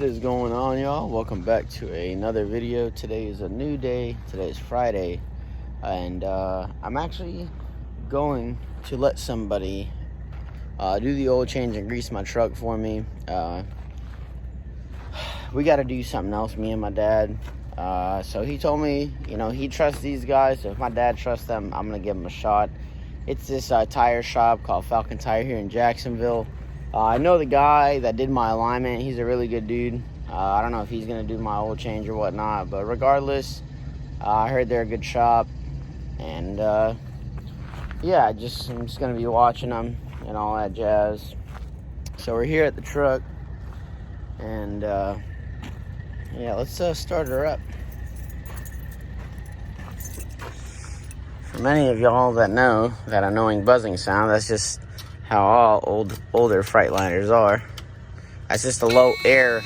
What is going on, y'all? Welcome back to another video. Today is a new day. Today is Friday, and I'm actually going to let somebody do the oil change and grease my truck for me. We got to do something else, me and my dad. So he told me, he trusts these guys. So if my dad trusts them, I'm gonna give them a shot. It's this tire shop called Falcon Tire here in Jacksonville. I know the guy that did my alignment. He's a really good dude. I don't know if he's going to do my oil change or whatnot, but regardless, I heard they're a good shop. And, yeah, I'm just going to be watching them and all that jazz. So we're here at the truck. And, yeah, let's start her up. For many of y'all that know that annoying buzzing sound, that's just how all older Freightliners are. That's just a low air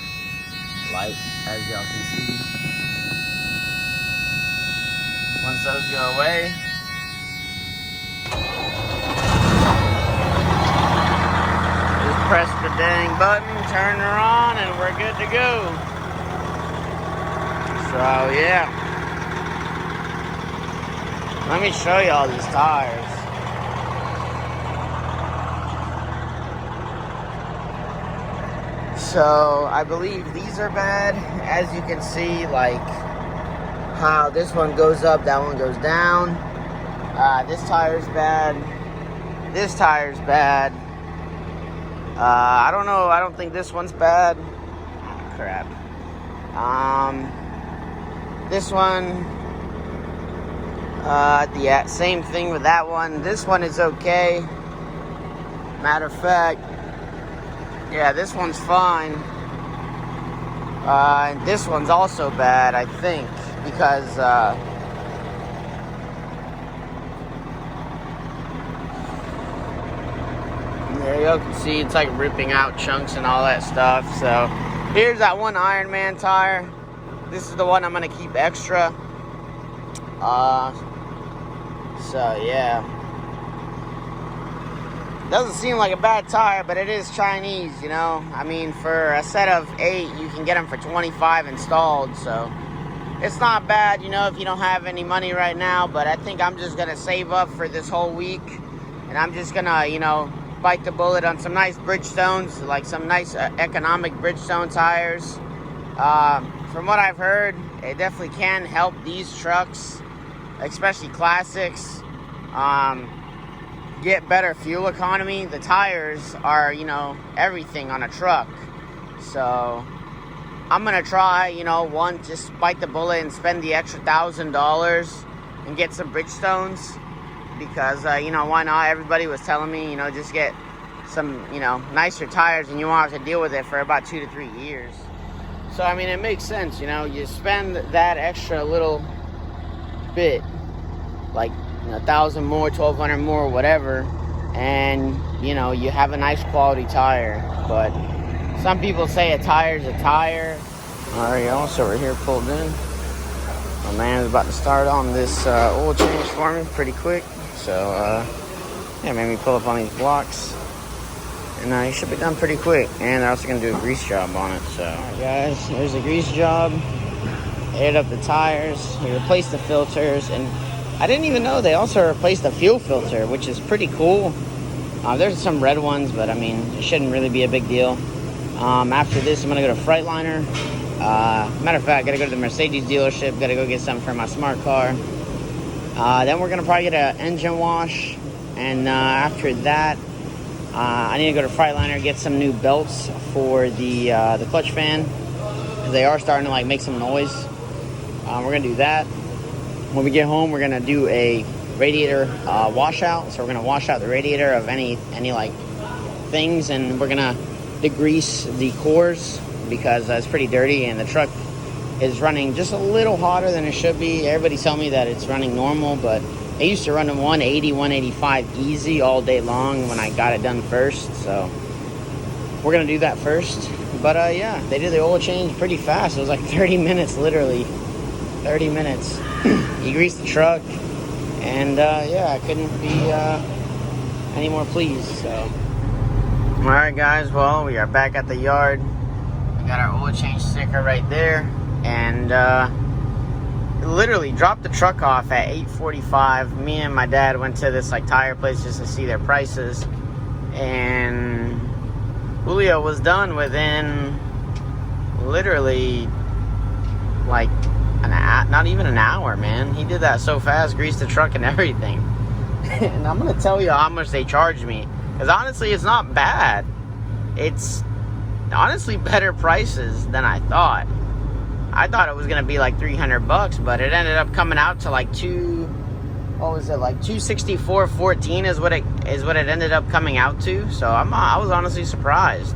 light, as y'all can see. Once those go away, just press the dang button, turn her on, and we're good to go. So yeah, let me show y'all these tires. So I believe these are bad. As you can see, like how this one goes up, that one goes down. This tire's bad. This tire's bad. I don't know. I don't think this one's bad. Oh, crap. This one. Yeah, same thing with that one. This one is okay. Matter of fact, yeah, this one's fine. And this one's also bad, I think, because there you can see it's like ripping out chunks and all that stuff. So here's that one Iron Man tire. This is the one I'm gonna keep extra. So yeah. Doesn't seem like a bad tire, but it is Chinese, I mean, for a set of 8, you can get them for 25 installed, so it's not bad, if you don't have any money right now. But I think I'm just gonna save up for this whole week, and I'm just gonna, bite the bullet on some nice Bridgestones, like some nice economic Bridgestone tires. From what I've heard, it definitely can help these trucks, especially classics, get better fuel economy. The tires are, everything on a truck. So I'm gonna try, one, just bite the bullet and spend the extra $1,000 and get some Bridgestones, because why not? Everybody was telling me, just get some, nicer tires, and you won't have to deal with it for about 2 to 3 years. So I mean, it makes sense. You spend that extra little bit, like 1,000 more, 1,200 more, whatever, and you have a nice quality tire. But some people say a tire's a tire. All right, y'all, so we're here pulled in. My man is about to start on this oil change for me pretty quick. So yeah, made me pull up on these blocks, and he should be done pretty quick. And they're also gonna do a grease job on it. So all right, guys, here's the grease job. Aired up the tires, we replaced the filters, and I didn't even know they also replaced the fuel filter, which is pretty cool. There's some red ones, but I mean, it shouldn't really be a big deal. After this, I'm gonna go to Freightliner. Matter of fact, I gotta go to the Mercedes dealership, gotta go get something for my smart car. Then we're gonna probably get an engine wash, and after that, I need to go to Freightliner, get some new belts for the clutch fan. They are starting to make some noise. We're gonna do that. When we get home, we're gonna do a radiator washout. So we're gonna wash out the radiator of any things, and we're gonna degrease the cores because it's pretty dirty, and the truck is running just a little hotter than it should be. Everybody's telling me that it's running normal, but it used to run in 180, 185 easy all day long when I got it done first. So we're gonna do that first. But yeah, they did the oil change pretty fast. It was like 30 minutes, literally 30 minutes. He greased the truck, and yeah, I couldn't be any more pleased. So all right, guys, well, we are back at the yard. We got our oil change sticker right there, and literally dropped the truck off at 8:45. Me and my dad went to this like tire place just to see their prices, and Julio was done within literally like not even an hour, man. He did that so fast, greased the truck and everything. And I'm gonna tell you how much they charged me, because honestly it's not bad. It's honestly better prices than I thought. I thought it was gonna be like $300, but it ended up coming out to like $264.14 is what it ended up coming out to. So I was honestly surprised.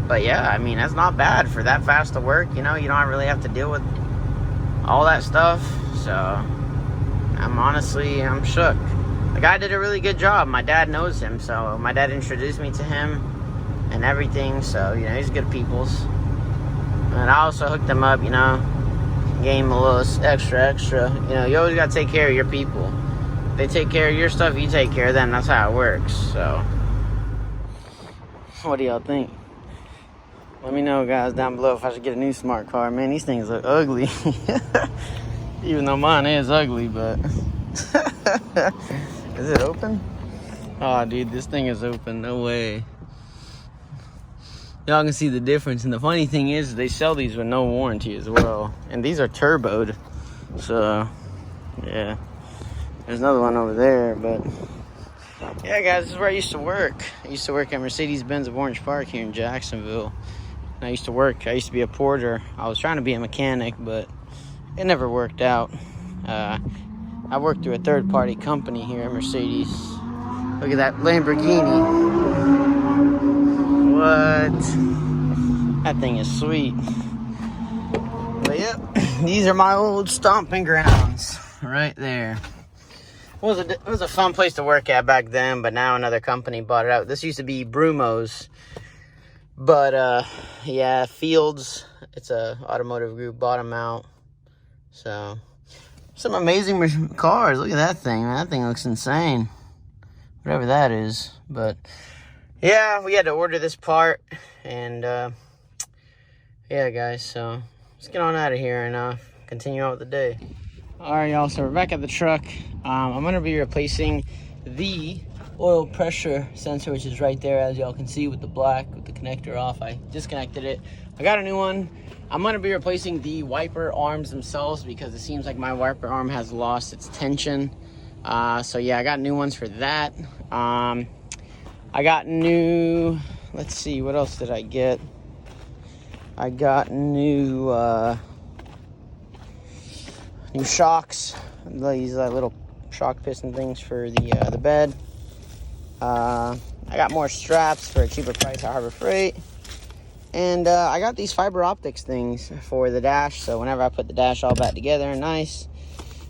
But yeah, I mean, that's not bad for that fast to work. You know, you don't really have to deal with all that stuff. So I'm shook. The guy did a really good job. My dad knows him, so my dad introduced me to him and everything. So, you know, he's good peoples. And I also hooked him up, you know, gave him a little extra. You know, you always got to take care of your people. If they take care of your stuff, you take care of them. That's how it works. So, what do y'all think? Let me know, guys, down below if I should get a new smart car. Man, these things look ugly. Even though mine is ugly, but... Is it open? Oh, dude, this thing is open. No way. Y'all can see the difference. And the funny thing is, they sell these with no warranty as well. And these are turboed. So, yeah. There's another one over there, but... Yeah, guys, this is where I used to work. I used to work at Mercedes-Benz of Orange Park here in Jacksonville. And I used to be a porter. I was trying to be a mechanic, but it never worked out. I worked through a third-party company here at Mercedes. Look at that Lamborghini. What? That thing is sweet. But yep, these are my old stomping grounds right there. It was a fun place to work at back then, but now another company bought it out. This used to be Brumo's. But, yeah, Fields, it's a automotive group, bought them out. So, some amazing cars. Look at that thing, man. That thing looks insane. Whatever that is. But, yeah, we had to order this part. And, yeah, guys, so let's get on out of here and continue on with the day. All right, y'all, so we're back at the truck. I'm going to be replacing the oil pressure sensor, which is right there, as y'all can see, with the black, with the connector off. I disconnected it. I got a new one. I'm going to be replacing the wiper arms themselves, because it seems like my wiper arm has lost its tension. So yeah, I got new ones for that. I got new, let's see, what else did I get? I got new shocks, these little shock piston things for the bed. I got more straps for a cheaper price at Harbor Freight. And I got these fiber optics things for the dash, so whenever I put the dash all back together nice,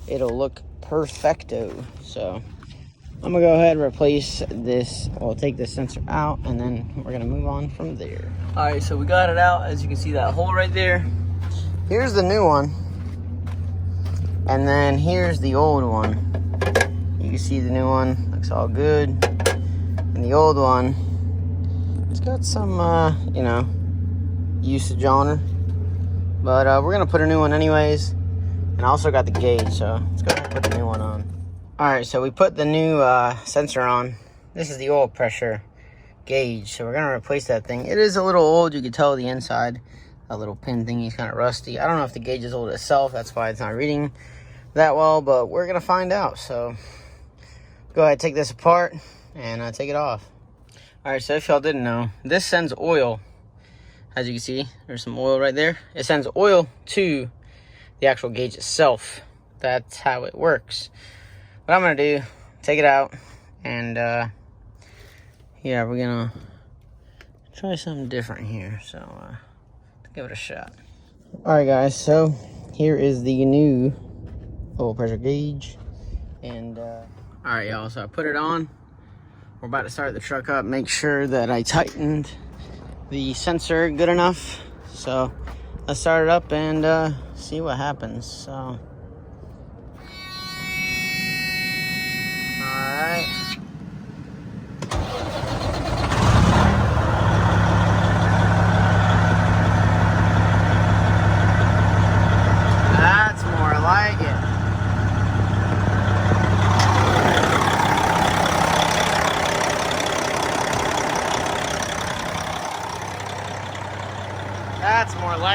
it'll look perfecto. So I'm gonna go ahead and replace this. I'll take this sensor out, and then we're gonna move on from there. All right, so we got it out. As you can see, that hole right there. Here's the new one, and then here's the old one. You can see the new one looks all good, and the old one, it's got some you know, usage on her, but we're gonna put a new one anyways. And I also got the gauge, so let's go ahead and put the new one on. All right, so we put the new sensor on. This is the oil pressure gauge, so we're gonna replace that thing. It is a little old, you can tell the inside, that little pin thingy is kind of rusty. I don't know if the gauge is old itself, that's why it's not reading that well, but we're gonna find out. So go ahead, take this apart and take it off. All right, so if y'all didn't know, this sends oil. As you can see, there's some oil right there. It sends oil to the actual gauge itself. That's how it works. What I'm gonna do, take it out, and yeah, we're gonna try something different here. So let's give it a shot. All right, guys. So here is the new oil pressure gauge, and all right, y'all. So I put it on. We're about to start the truck up. Make sure that I tightened the sensor good enough. So let's start it up and see what happens. So, all right.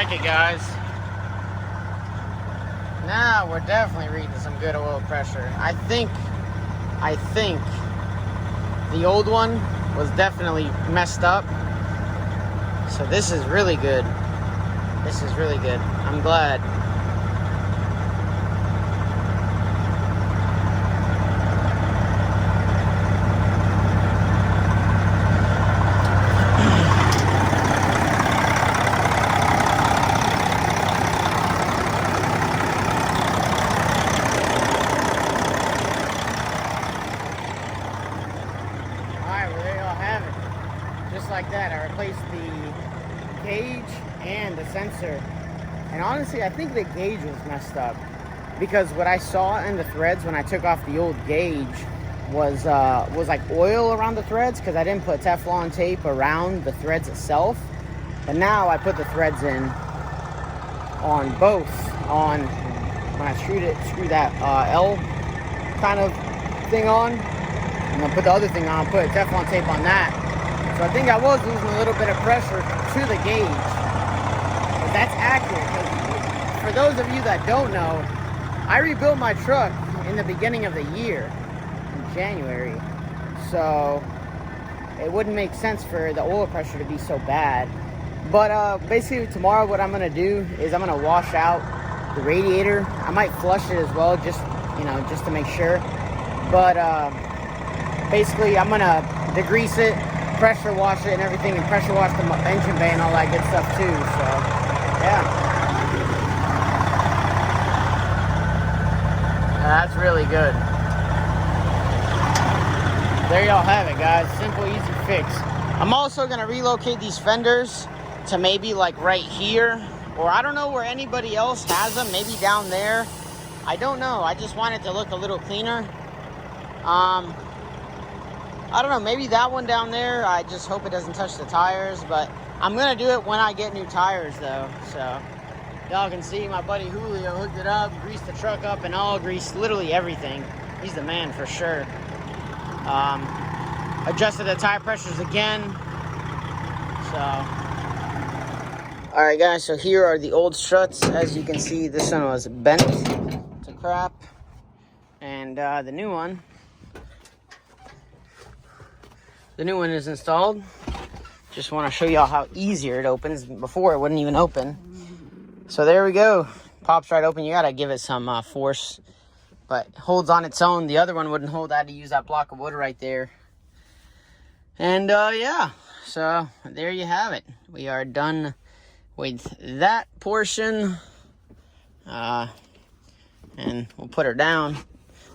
like it, guys. Now we're definitely reading some good oil pressure. I think the old one was definitely messed up. So this is really good. This is really good. I'm glad. Just like that, I replaced the gauge and the sensor. And honestly, I think the gauge was messed up because what I saw in the threads when I took off the old gauge was like oil around the threads because I didn't put Teflon tape around the threads itself. But now I put the threads in on both. On when I screw that L kind of thing on, and then put the other thing on, put Teflon tape on that. So I think I was losing a little bit of pressure to the gauge. But that's accurate. For those of you that don't know, I rebuilt my truck in the beginning of the year, in January. So it wouldn't make sense for the oil pressure to be so bad. But basically tomorrow what I'm going to do is I'm going to wash out the radiator. I might flush it as well, just to make sure. But basically I'm going to degrease it, pressure wash it and everything, and pressure wash the engine bay and all that good stuff too. So yeah, that's really good. There y'all have it, guys. Simple, easy fix. I'm also gonna relocate these fenders to maybe like right here, or I don't know where anybody else has them, maybe down there. I don't know. I just want it to look a little cleaner. I don't know, maybe that one down there. I just hope it doesn't touch the tires, but I'm gonna do it when I get new tires though. So y'all can see my buddy Julio hooked it up, greased the truck up and all, greased literally everything. He's the man for sure. Adjusted the tire pressures again. So all right guys, so here are the old struts. As you can see, this one was bent to crap, and the new one is installed. Just want to show y'all how easier it opens. Before it wouldn't even open. So there we go. Pops right open. You gotta give it some force, but it holds on its own. The other one wouldn't hold. I had to use that block of wood right there. And yeah, so there you have it. We are done with that portion. And we'll put her down.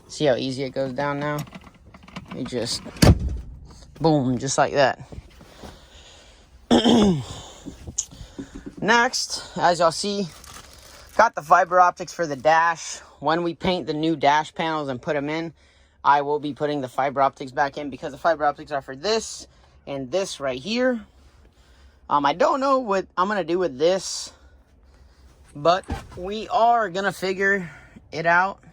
See how easy it goes down now? We just boom, just like that. Next, as y'all see, got the fiber optics for the dash. When we paint the new dash panels and put them in, I will be putting the fiber optics back in because the fiber optics are for this and this right here. I don't know what I'm gonna do with this, but we are gonna figure it out.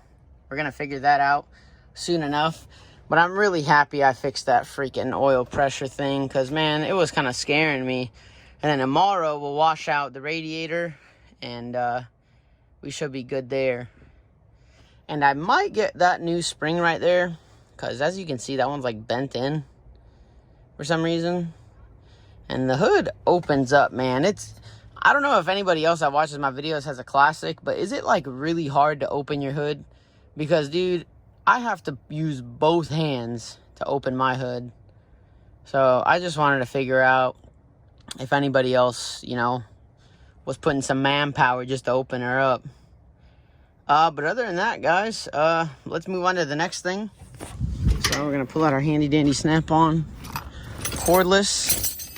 We're gonna figure that out soon enough. But I'm really happy I fixed that freaking oil pressure thing because, man, it was kind of scaring me. And then tomorrow we'll wash out the radiator and we should be good there. And I might get that new spring right there because, as you can see, that one's like bent in for some reason. And the hood opens up, man. I don't know if anybody else that watches my videos has a classic, but is it like really hard to open your hood? Because, dude, I have to use both hands to open my hood. So I just wanted to figure out if anybody else, was putting some manpower just to open her up. But other than that, guys, let's move on to the next thing. So we're going to pull out our handy dandy snap-on cordless.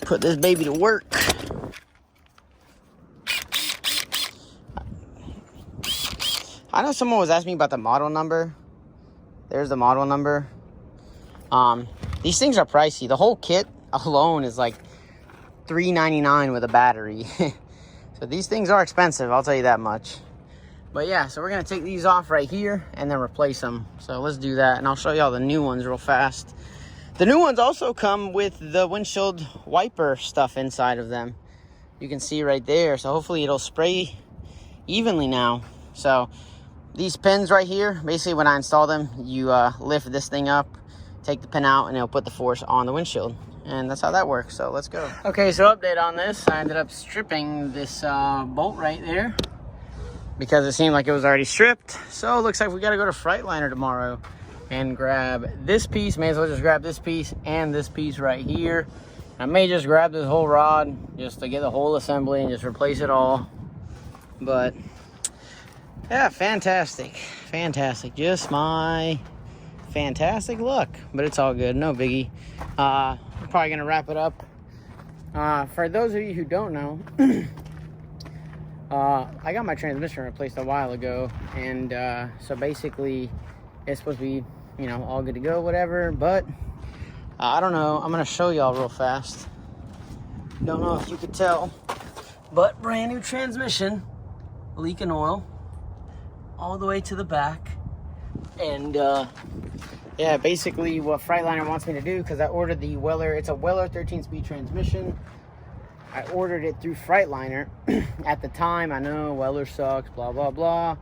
Put this baby to work. I know someone was asking me about the model number. There's the model number. These things are pricey. The whole kit alone is like $3.99 with a battery. So these things are expensive, I'll tell you that much. But yeah, so we're gonna take these off right here and then replace them. So let's do that, and I'll show y'all the new ones real fast. The new ones also come with the windshield wiper stuff inside of them. you can see right there. So hopefully it'll spray evenly now. So these pins right here, basically when I install them, you lift this thing up, take the pin out, and it'll put the force on the windshield. And that's how that works. So let's go. Okay, so update on this. I ended up stripping this bolt right there because it seemed like it was already stripped. So it looks like we got to go to Freightliner tomorrow and grab this piece. May as well just grab this piece and this piece right here. I may just grab this whole rod just to get the whole assembly and just replace it all. But yeah, fantastic. Fantastic. Just my fantastic luck. But it's all good. No biggie. I'm probably going to wrap it up. For those of you who don't know, I got my transmission replaced a while ago. And so basically, it's supposed to be, you know, all good to go, whatever. But I don't know. I'm going to show y'all real fast. Don't know if you could tell. But brand new transmission. Leaking oil. All the way to the back. And yeah, basically what Freightliner wants me to do, because I ordered the Weller, it's a Weller 13-speed transmission. I ordered it through Freightliner. At the time, I know Weller sucks, blah, blah, blah.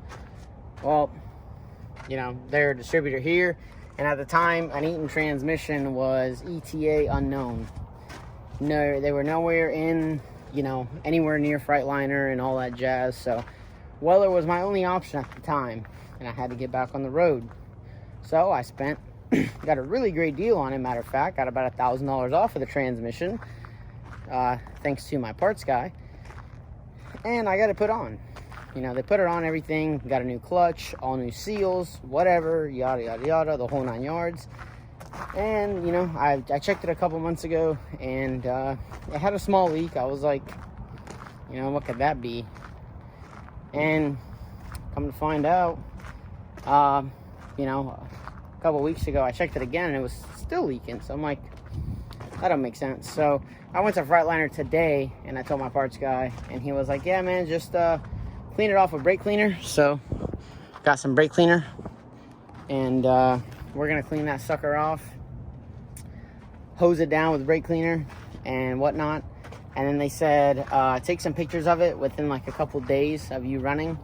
Well, you know, they're a distributor here. And at the time, an Eaton transmission was ETA unknown. No, they were nowhere in, you know, anywhere near Freightliner and all that jazz. So Weller was my only option at the time. And I had to get back on the road. So I got a really great deal on it, matter of fact. Got about $1,000 off of the transmission, thanks to my parts guy. And I got it put on. You know, they put it on everything. Got a new clutch, all new seals, whatever, yada, yada, yada, the whole 9 yards. And, you know, I checked it a couple months ago, and it had a small leak. I was like, you know, what could that be? And come to find out, you know, a couple weeks ago I checked it again and it was still leaking. So I'm like, that don't make sense. So I went to Freightliner today and I told my parts guy, and he was like, yeah man, just clean it off with brake cleaner. So got some brake cleaner, and we're gonna clean that sucker off, hose it down with brake cleaner and whatnot. And then they said take some pictures of it within like a couple days of you running,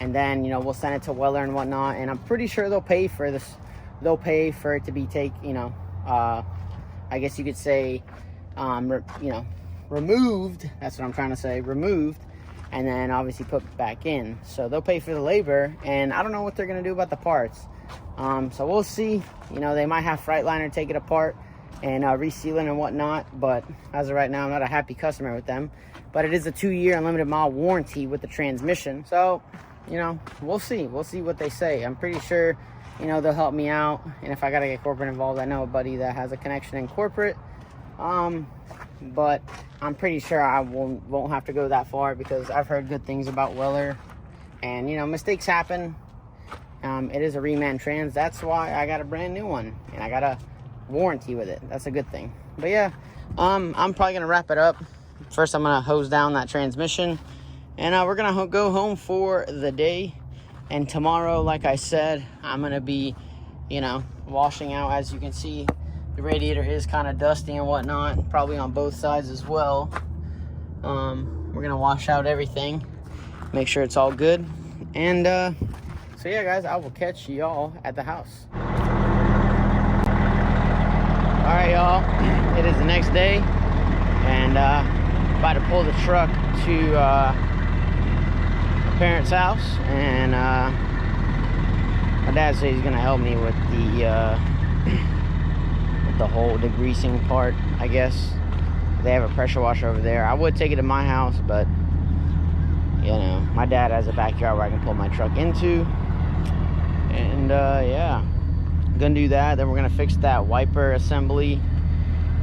and then, you know, we'll send it to Weller and whatnot. And I'm pretty sure they'll pay for this. They'll pay for it to be you know, I guess you could say, you know, removed. That's what I'm trying to say, removed, and then obviously put back in. So they'll pay for the labor, and I don't know what they're gonna do about the parts. So we'll see. You know, they might have Freightliner take it apart and reseal it and whatnot. But as of right now, I'm not a happy customer with them. But it is a 2-year unlimited mile warranty with the transmission. So, you know, we'll see. We'll see what they say. I'm pretty sure, you know, they'll help me out. And if I got to get corporate involved, I know a buddy that has a connection in corporate. But I'm pretty sure I won't have to go that far, because I've heard good things about Weller. And, you know, mistakes happen. It is a reman trans. That's why I got a brand new one. And I got a warranty with it. That's a good thing. But yeah, I'm probably going to wrap it up. First, I'm going to hose down that transmission. And we're going to go home for the day. And tomorrow, like I said, I'm going to be, you know, washing out. As you can see, the radiator is kind of dusty and whatnot. Probably on both sides as well. We're going to wash out everything. Make sure it's all good. And so yeah, guys, I will catch y'all at the house. All right, y'all. It is the next day. And about to pull the truck to parents' house, and my dad said he's gonna help me with the whole degreasing part, I guess. They have a pressure washer over there. I would take it to my house, but you know, my dad has a backyard where I can pull my truck into. And yeah, gonna do that. Then we're gonna fix that wiper assembly.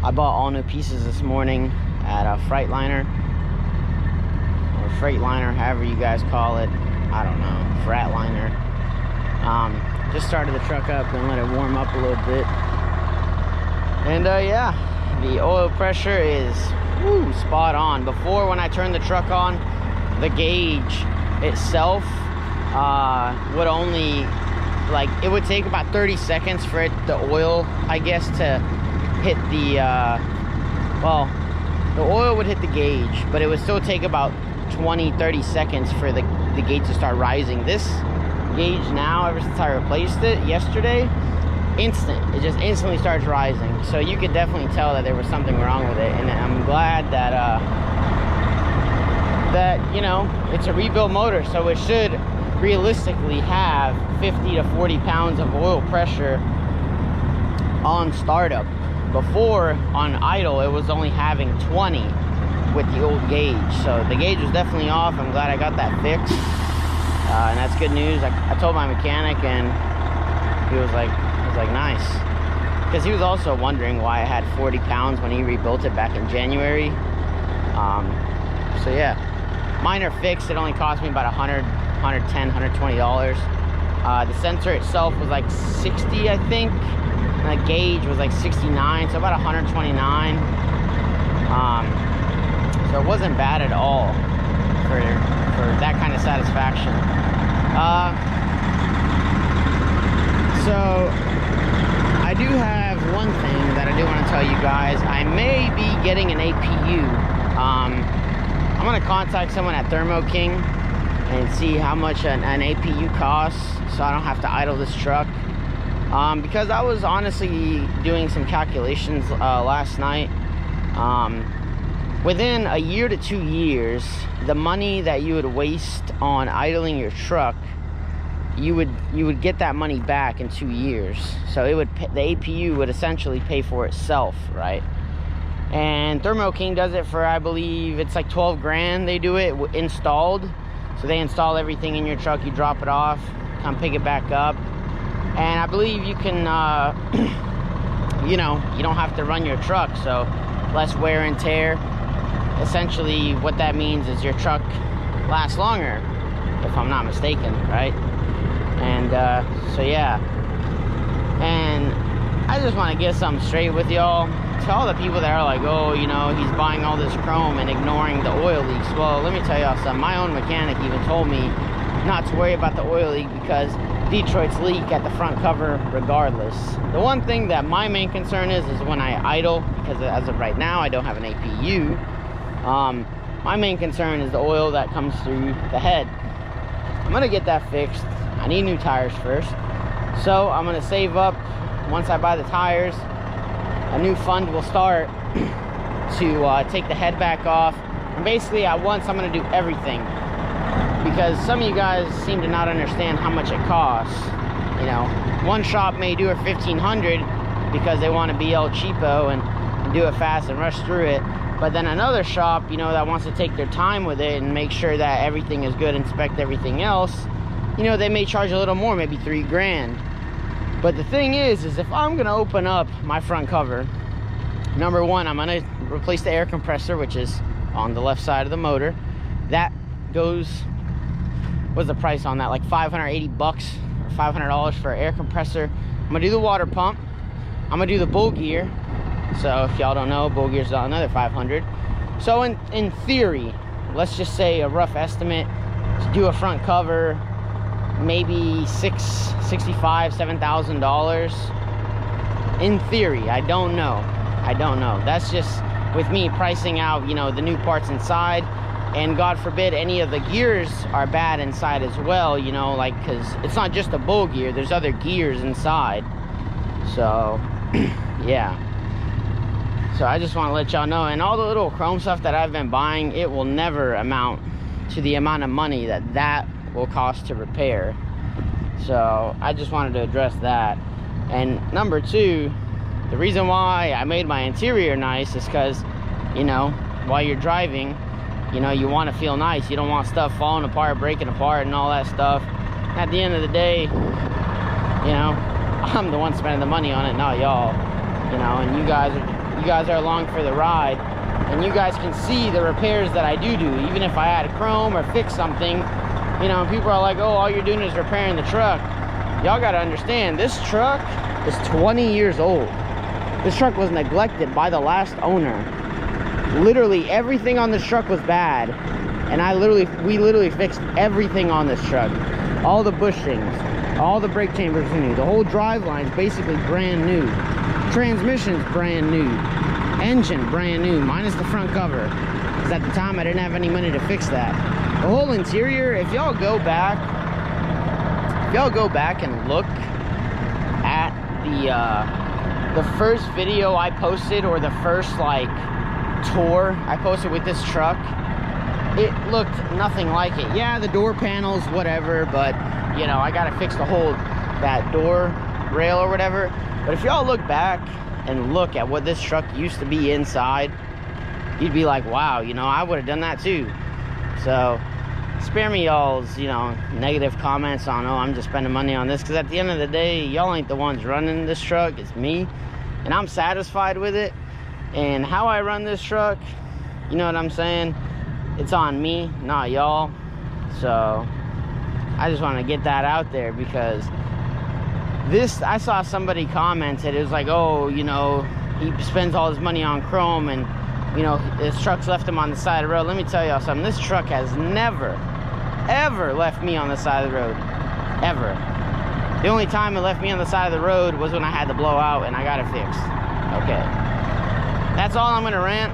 I bought all new pieces this morning at a Freightliner, or Freightliner, however you guys call it. I don't know, Freightliner. Just started the truck up and let it warm up a little bit. And yeah, the oil pressure is spot on. Before, when I turned the truck on, the gauge itself would only, like, it would take about 30 seconds for the oil, I guess, to hit the, well, the oil would hit the gauge, but it would still take about 20-30 seconds for the gauge to start rising. This gauge now, ever since I replaced it yesterday, instant. It just instantly starts rising. So you could definitely tell that there was something wrong with it, and I'm glad that you know, it's a rebuilt motor, so it should realistically have 50 to 40 pounds of oil pressure on startup. Before, on idle, it was only having 20 with the old gauge. So the gauge was definitely off. I'm glad I got that fixed, and that's good news. I told my mechanic, and he was like nice, because he was also wondering why I had 40 pounds when he rebuilt it back in January. So yeah, minor fix. It only cost me about $110, $120. The sensor itself was like 60, I think, and the gauge was like 69, so about 129. So it wasn't bad at all for that kind of satisfaction. So I do have one thing that I do want to tell you guys. I may be getting an APU. I'm going to contact someone at Thermo King and see how much an APU costs, so I don't have to idle this truck. Because I was honestly doing some calculations last night. Within a year to 2 years, the money that you would waste on idling your truck, you would get that money back in 2 years. So it would the APU would essentially pay for itself, right? And Thermo King does it for, I believe it's like 12 grand. They do it installed. So they install everything in your truck, you drop it off, come pick it back up. And I believe you can, you know, you don't have to run your truck, so less wear and tear. Essentially, what that means is your truck lasts longer, if I'm not mistaken, right? And so yeah. And I just want to get something straight with y'all. To all the people that are like, oh, you know, he's buying all this chrome and ignoring the oil leaks. Well, let me tell y'all something. My own mechanic even told me not to worry about the oil leak, because Detroit's leak at the front cover regardless. The one thing that my main concern is when I idle, because as of right now I don't have an APU, my main concern is the oil that comes through the head. I'm gonna get that fixed. I need new tires first, so I'm gonna save up. Once I buy the tires, a new fund will start to take the head back off, and basically at once I'm gonna do everything, because some of you guys seem to not understand how much it costs. You know, one shop may do it $1,500 because they want to be El Cheapo and do it fast and rush through it. But then another shop, you know, that wants to take their time with it and make sure that everything is good, inspect everything else, you know, they may charge a little more, maybe 3 grand. But the thing is if I'm gonna open up my front cover, number one, I'm gonna replace the air compressor, which is on the left side of the motor. That goes, what's the price on that? Like 580 bucks or $500 for an air compressor. I'm gonna do the water pump. I'm gonna do the bull gear. So if y'all don't know, bull gear's another 500. So in theory, let's just say a rough estimate to do a front cover, maybe $7,000. In theory, I don't know. That's just with me pricing out, you know, the new parts inside. And God forbid any of the gears are bad inside as well, you know, like, because it's not just a bull gear, there's other gears inside. So yeah, so I just want to let y'all know. And all the little chrome stuff that I've been buying, it will never amount to the amount of money that will cost to repair. So I just wanted to address that. And number two, the reason why I made my interior nice is because, you know, while you're driving, you know, you want to feel nice. You don't want stuff falling apart, breaking apart, and all that stuff. At the end of the day, you know, I'm the one spending the money on it, not y'all. You know, and you guys are along for the ride, and you guys can see the repairs that I do. Even if I add chrome or fix something, you know, people are like, oh, all you're doing is repairing the truck. Y'all got to understand, this truck is 20 years old. This truck was neglected by the last owner. Literally everything on this truck was bad, and we literally fixed everything on this truck. All the bushings, all the brake chambers are new, the whole drive line is basically brand new, transmission's brand new. Engine brand new, minus the front cover, because at the time I didn't have any money to fix that. The whole interior, if y'all go back and look at the first video I posted, or the first like tour I posted with this truck, it looked nothing like it. Yeah, the door panels, whatever, but you know, I gotta fix that door rail or whatever. But if y'all look back and look at what this truck used to be inside, you'd be like, wow, you know, I would have done that too. So spare me y'all's, you know, negative comments on, oh, I'm just spending money on this, because at the end of the day, y'all ain't the ones running this truck, it's me, and I'm satisfied with it. And how I run this truck, you know what I'm saying, it's on me, not y'all. So I just want to get that out there, because this, I saw somebody commented, it was like, oh, you know, he spends all his money on chrome, and you know, his truck's left him on the side of the road. Let me tell y'all something, this truck has never ever left me on the side of the road, ever. The only time it left me on the side of the road was when I had to blow out and I got it fixed. Okay, that's all I'm gonna rant,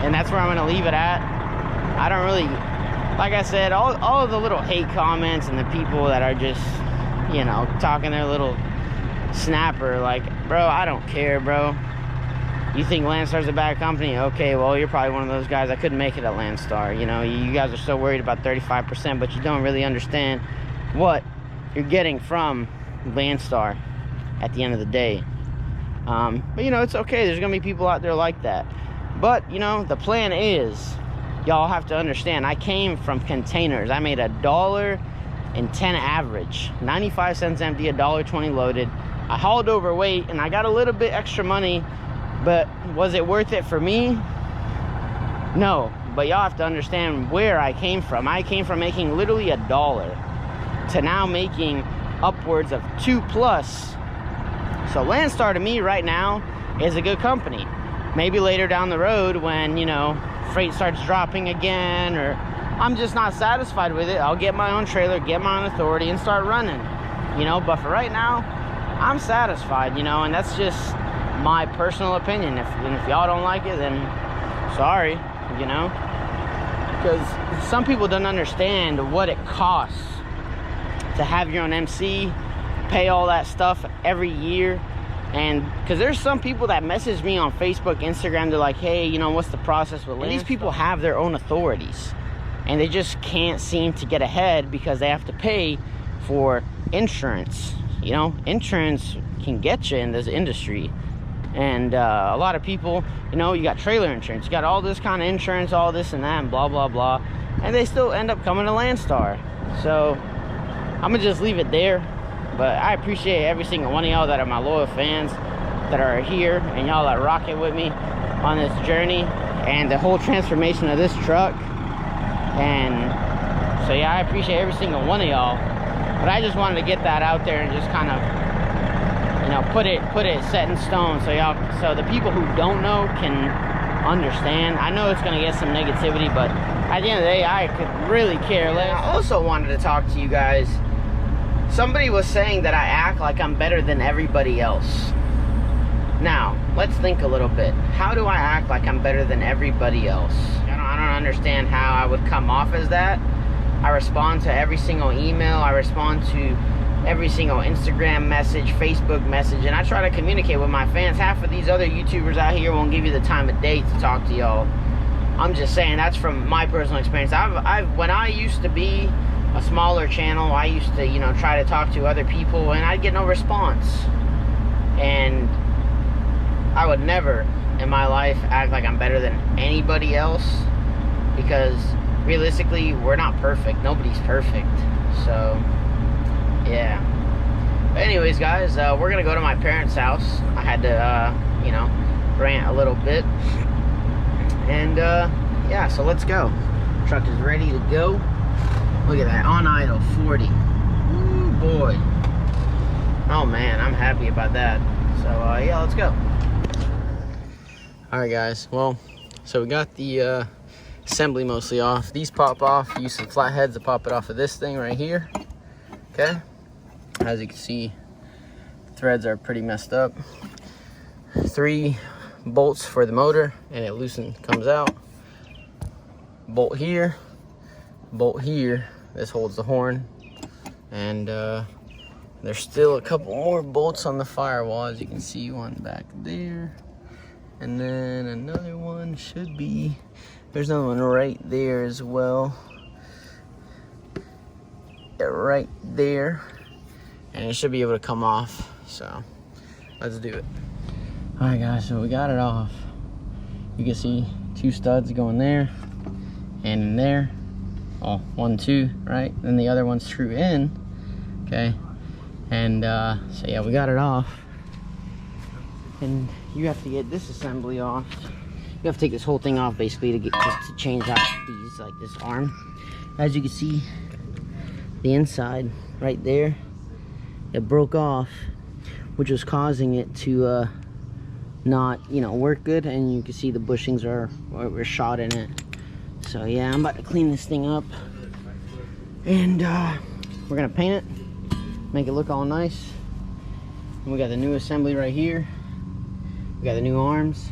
and that's where I'm gonna leave it at. I don't really, like I said, all of the little hate comments and the people that are just, you know, talking their little snapper, like, bro, I don't care, bro. You think Landstar's a bad company? Okay, well, you're probably one of those guys that couldn't make it at Landstar. You know, you guys are so worried about 35%, but you don't really understand what you're getting from Landstar at the end of the day. But, you know, it's okay. There's going to be people out there like that. But, you know, the plan is, y'all have to understand, I came from containers. I made $1.10 average. 95 cents empty, $1.20 loaded. I hauled overweight, and I got a little bit extra money. But was it worth it for me? No. But y'all have to understand where I came from. I came from making literally $1 to now making upwards of 2+. So Landstar to me right now is a good company. Maybe later down the road when, you know, freight starts dropping again, or I'm just not satisfied with it, I'll get my own trailer, get my own authority, and start running. You know, but for right now, I'm satisfied, you know, and that's just my personal opinion. If y'all don't like it, then sorry, you know, because some people don't understand what it costs to have your own MC, pay all that stuff every year. And because there's some people that message me on Facebook, Instagram, they're like, hey, you know, what's the process with Landstar? And these people have their own authorities, and they just can't seem to get ahead because they have to pay for insurance. You know, insurance can get you in this industry. And a lot of people, you know, you got trailer insurance, you got all this kind of insurance, all this and that, and blah, blah, blah. And they still end up coming to Landstar. So I'm going to just leave it there. But I appreciate every single one of y'all that are my loyal fans that are here, and y'all that rock it with me on this journey and the whole transformation of this truck. And so, yeah, I appreciate every single one of y'all. But I just wanted to get that out there and just kind of, you know, put it set in stone, so y'all, so the people who don't know can understand. I know it's gonna get some negativity, but at the end of the day, I could really care less. I also wanted to talk to you guys. Somebody was saying that I act like I'm better than everybody else. Now, let's think a little bit. How do I act like I'm better than everybody else? I don't understand how I would come off as that. I respond to every single email. I respond to every single Instagram message, Facebook message, and I try to communicate with my fans. Half of these other YouTubers out here won't give you the time of day to talk to y'all. I'm just saying, that's from my personal experience. When I used to be a smaller channel, I used to, you know, try to talk to other people, and I'd get no response. And I would never in my life act like I'm better than anybody else, because realistically, we're not perfect. Nobody's perfect. So yeah. But anyways, guys, we're gonna go to my parents' house. I had to, you know, rant a little bit. And yeah, so let's go. Truck is ready to go. Look at that, on idle, 40. Ooh, boy. Oh man, I'm happy about that. So yeah, let's go. All right, guys. Well, so we got the assembly mostly off. These pop off. Use some flatheads to pop it off of this thing right here. Okay. As you can see, threads are pretty messed up. 3 bolts for the motor, and it comes out. Bolt here, bolt here. This holds the horn, and there's still a couple more bolts on the firewall, as you can see, one back there, and then another one should be, there's another one right there as well. Yeah, right there, and it should be able to come off. So let's do it. All right, guys, so we got it off. You can see 2 studs going there and in there. Oh, 1, 2, right? Then the other one's screw in. Okay, and so yeah, we got it off. And you have to get this assembly off. You have to take this whole thing off basically to change out these, like this arm. As you can see, the inside right there, it broke off, which was causing it to not, you know, work good. And you can see the bushings were shot in it. So yeah, I'm about to clean this thing up, and we're gonna paint it, make it look all nice. And we got the new assembly right here. We got the new arms,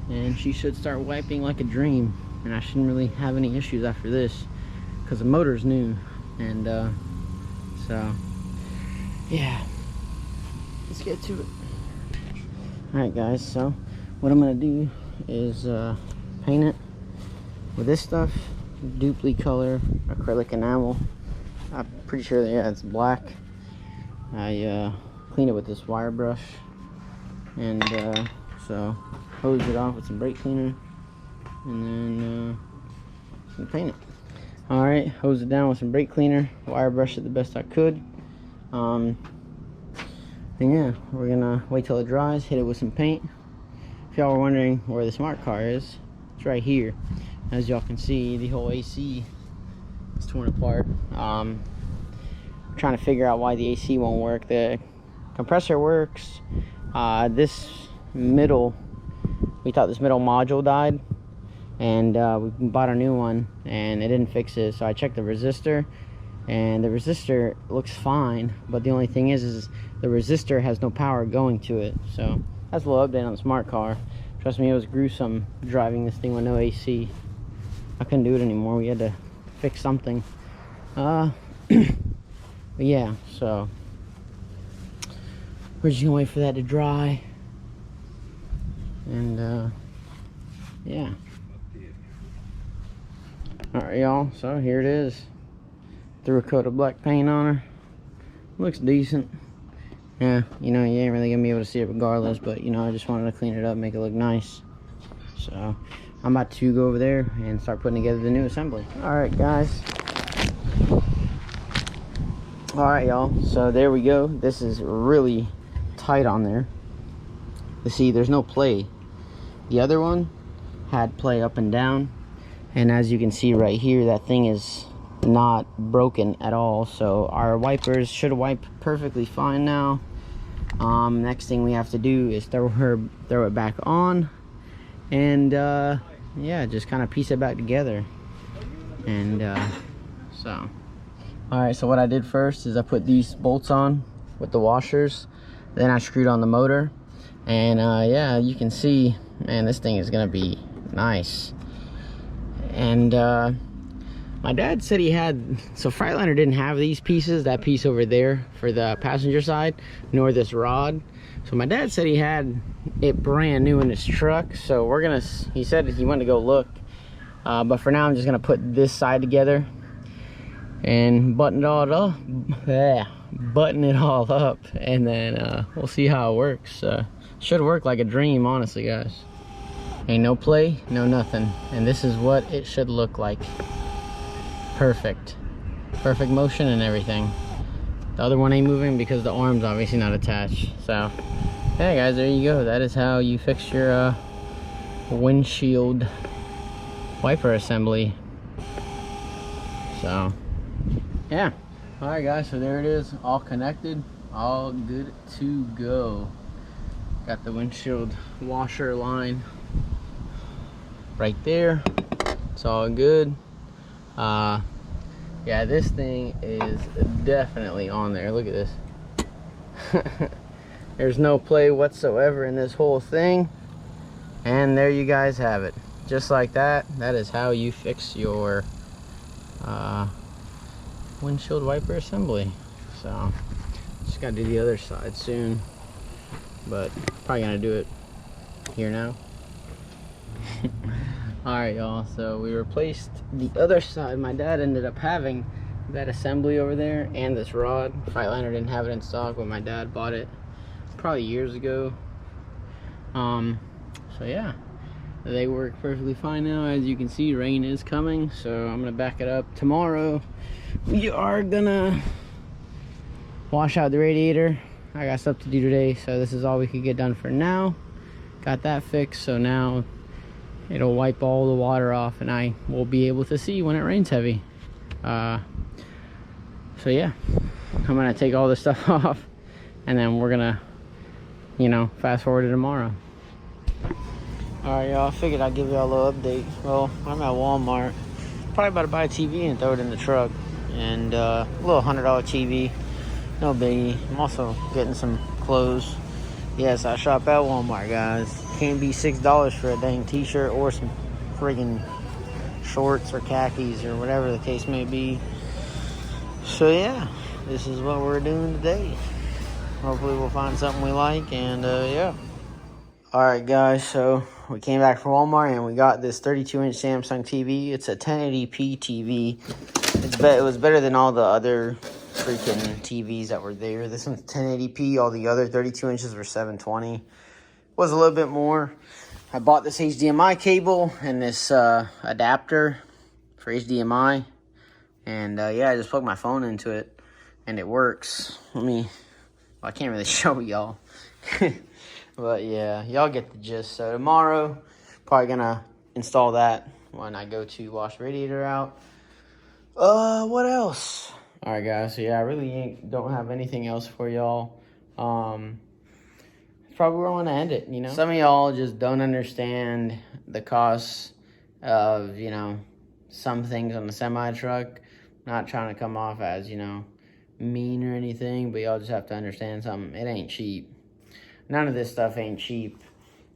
and she should start wiping like a dream. And I shouldn't really have any issues after this, because the motor's new. And so yeah, let's get to it. All right, guys, so what I'm gonna do is paint it with this stuff, duplicate color acrylic enamel. I'm pretty sure that, yeah, it's black. I clean it with this wire brush, and so hose it off with some brake cleaner, and then paint it. All right, hose it down with some brake cleaner, wire brush it the best I could. And yeah, we're gonna wait till it dries, hit it with some paint. If y'all were wondering where the smart car is, it's right here. As y'all can see, the whole AC is torn apart. Trying to figure out why the AC won't work. The compressor works. This middle, we thought this middle module died, and we bought a new one, and it didn't fix it. So I checked the resistor, and the resistor looks fine, but the only thing is the resistor has no power going to it. So that's a little update on the smart car. Trust me, it was gruesome driving this thing with no AC. I couldn't do it anymore. We had to fix something. But yeah, so we're just gonna wait for that to dry, and yeah. All right, y'all, so here it is. Threw a coat of black paint on her. Looks decent. Yeah, you know, you ain't really gonna be able to see it regardless, but you know, I just wanted to clean it up, make it look nice. So I'm about to go over there and start putting together the new assembly. All right, guys. All right, y'all, so there we go. This is really tight on there. You see, there's no play. The other one had play up and down, and as you can see right here, that thing is not broken at all. So our wipers should wipe perfectly fine now. Next thing we have to do is throw it back on, and yeah, just kind of piece it back together. And so all right, so what I did first is I put these bolts on with the washers, then I screwed on the motor, and yeah, you can see, man, this thing is gonna be nice. And my dad said he had, so Freightliner didn't have these pieces, that piece over there for the passenger side, nor this rod. So my dad said he had it brand new in his truck. So we're gonna, he said he wanted to go look. But for now, I'm just gonna put this side together and button it all up. Yeah, button it all up, and then we'll see how it works. Should work like a dream, honestly, guys. Ain't no play, no nothing. And this is what it should look like. Perfect. Perfect motion and everything. The other one ain't moving because the arm's obviously not attached. So, yeah, guys, there you go. That is how you fix your windshield wiper assembly. So, yeah. Alright, guys, so there it is. All connected. All good to go. Got the windshield washer line right there. It's all good. Yeah, this thing is definitely on there. Look at this. There's no play whatsoever in this whole thing. And there you guys have it. Just like that. That is how you fix your windshield wiper assembly. So just gotta do the other side soon, but probably gonna do it here now. Alright y'all, so we replaced the other side. My dad ended up having that assembly over there and this rod. Freightliner didn't have it in stock, but my dad bought it probably years ago. So yeah, they work perfectly fine now. As you can see, rain is coming, so I'm gonna back it up. Tomorrow we are gonna wash out the radiator. I got stuff to do today, so this is all we could get done for now. Got that fixed, so now it'll wipe all the water off and I will be able to see when it rains heavy. So yeah, I'm gonna take all this stuff off and then we're gonna, you know, fast forward to tomorrow. Alright y'all, I figured I'd give y'all a little update. Well, I'm at Walmart. Probably about to buy a TV and throw it in the truck. And a little $100 TV. No biggie. I'm also getting some clothes. Yes, I shop at Walmart, guys. Can't be $6 for a dang t-shirt or some friggin' shorts or khakis or whatever the case may be. So yeah, this is what we're doing today. Hopefully we'll find something we like, and yeah. Alright guys, so we came back from Walmart and we got this 32-inch Samsung TV. It's a 1080p TV. It was better than all the other freaking TVs that were there. This one's 1080p. All the other 32 inches were 720. Was a little bit more. I bought this HDMI cable and this adapter for HDMI. And yeah, I just plugged my phone into it and it works. Well, I can't really show y'all. But yeah, y'all get the gist. So tomorrow, probably gonna install that when I go to wash the radiator out. What else? Alright guys, so yeah, I really don't have anything else for y'all. Probably where I want to end it, you know. Some of y'all just don't understand the cost of, you know, some things on the semi-truck. Not trying to come off as, you know, mean or anything, but y'all just have to understand something. It ain't cheap. None of this stuff ain't cheap.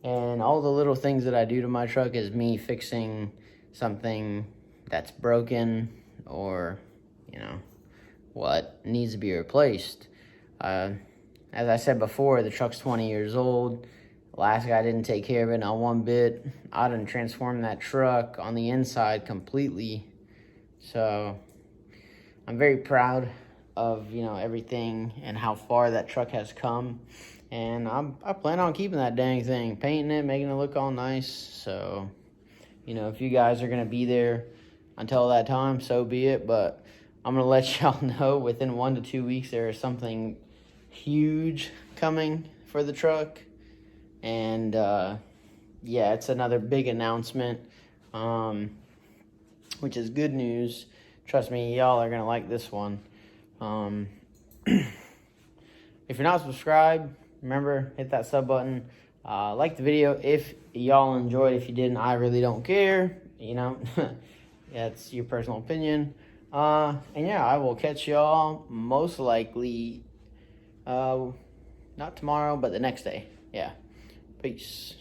And all the little things that I do to my truck is me fixing something that's broken or, you know, what needs to be replaced. As I said before, the truck's 20 years old. The last guy didn't take care of it, not one bit. I done transformed that truck on the inside completely. So I'm very proud of, you know, everything and how far that truck has come. And I plan on keeping that dang thing, painting it, making it look all nice. So, you know, if you guys are going to be there until that time, so be it. But I'm going to let y'all know within 1 to 2 weeks there is something huge coming for the truck. And, yeah, it's another big announcement, which is good news. Trust me, y'all are going to like this one. If you're not subscribed, remember, hit that sub button. Like the video if y'all enjoyed. If you didn't, I really don't care. You know, that's your personal opinion. And yeah, I will catch y'all most likely, not tomorrow, but the next day. Yeah. Peace.